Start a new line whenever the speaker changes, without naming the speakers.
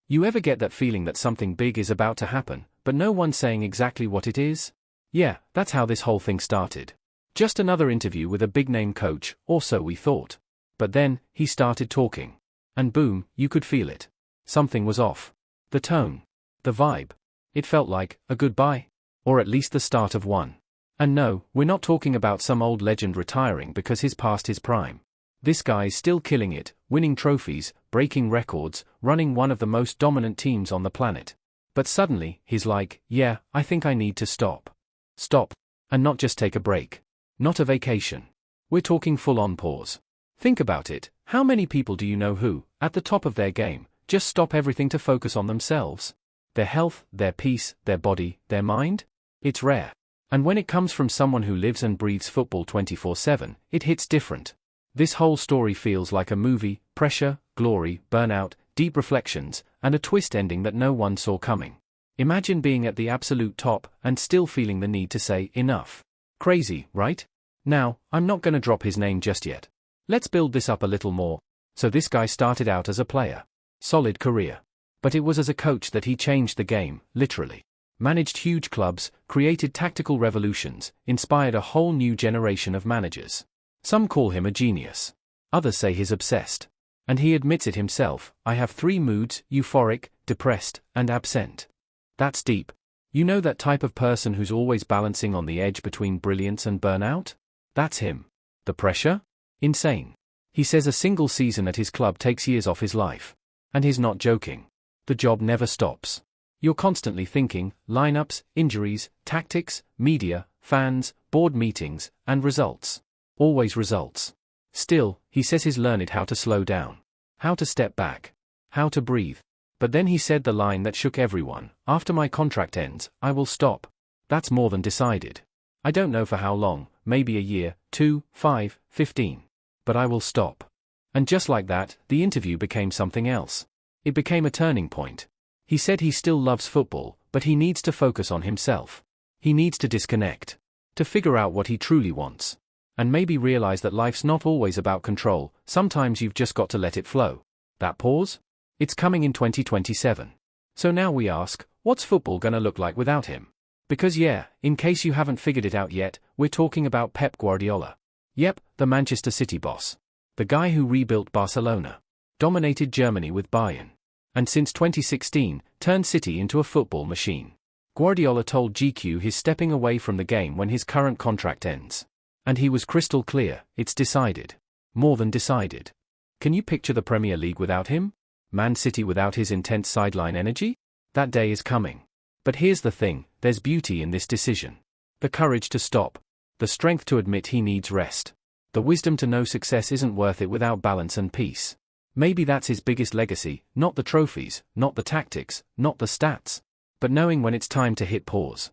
You ever get that feeling that something big is about to happen, but no one's saying exactly what it is? Yeah, that's how this whole thing started. Just another interview with a big-name coach, or so we thought. But then, he started talking. And boom, you could feel it. Something was off. The tone. The vibe. It felt like a goodbye. Or at least the start of one. And no, we're not talking about some old legend retiring because he's past his prime. This guy's still killing it, winning trophies, breaking records, running one of the most dominant teams on the planet. But suddenly, he's like, yeah, I think I need to stop. Stop. And not just take a break. Not a vacation. We're talking full-on pause. Think about it, how many people do you know who, at the top of their game, just stop everything to focus on themselves? Their health, their peace, their body, their mind? It's rare. And when it comes from someone who lives and breathes football 24/7, it hits different. This whole story feels like a movie: pressure, glory, burnout, deep reflections, and a twist ending that no one saw coming. Imagine being at the absolute top and still feeling the need to say enough. Crazy, right? Now, I'm not gonna drop his name just yet. Let's build this up a little more. So this guy started out as a player. Solid career. But it was as a coach that he changed the game, literally. Managed huge clubs, created tactical revolutions, inspired a whole new generation of managers. Some call him a genius. Others say he's obsessed. And he admits it himself: I have 3 moods: euphoric, depressed, and absent. That's deep. You know that type of person who's always balancing on the edge between brilliance and burnout? That's him. The pressure? Insane. He says a single season at his club takes years off his life. And he's not joking. The job never stops. You're constantly thinking: lineups, injuries, tactics, media, fans, board meetings, and results. Always results. Still, he says he's learned how to slow down. How to step back. How to breathe. But then he said the line that shook everyone: after my contract ends, I will stop. That's more than decided. I don't know for how long, maybe a year, 2, 5, 15. But I will stop. And just like that, the interview became something else. It became a turning point. He said he still loves football, but he needs to focus on himself. He needs to disconnect. To figure out what he truly wants. And maybe realize that life's not always about control, sometimes you've just got to let it flow. That pause? It's coming in 2027. So now we ask, what's football gonna look like without him? Because yeah, in case you haven't figured it out yet, we're talking about Pep Guardiola. Yep, the Manchester City boss. The guy who rebuilt Barcelona. Dominated Germany with Bayern. And since 2016, turned City into a football machine. Guardiola told GQ he's stepping away from the game when his current contract ends. And he was crystal clear: it's decided. More than decided. Can you picture the Premier League without him? Man City without his intense sideline energy? That day is coming. But here's the thing, there's beauty in this decision. The courage to stop. The strength to admit he needs rest. The wisdom to know success isn't worth it without balance and peace. Maybe that's his biggest legacy: not the trophies, not the tactics, not the stats. But knowing when it's time to hit pause.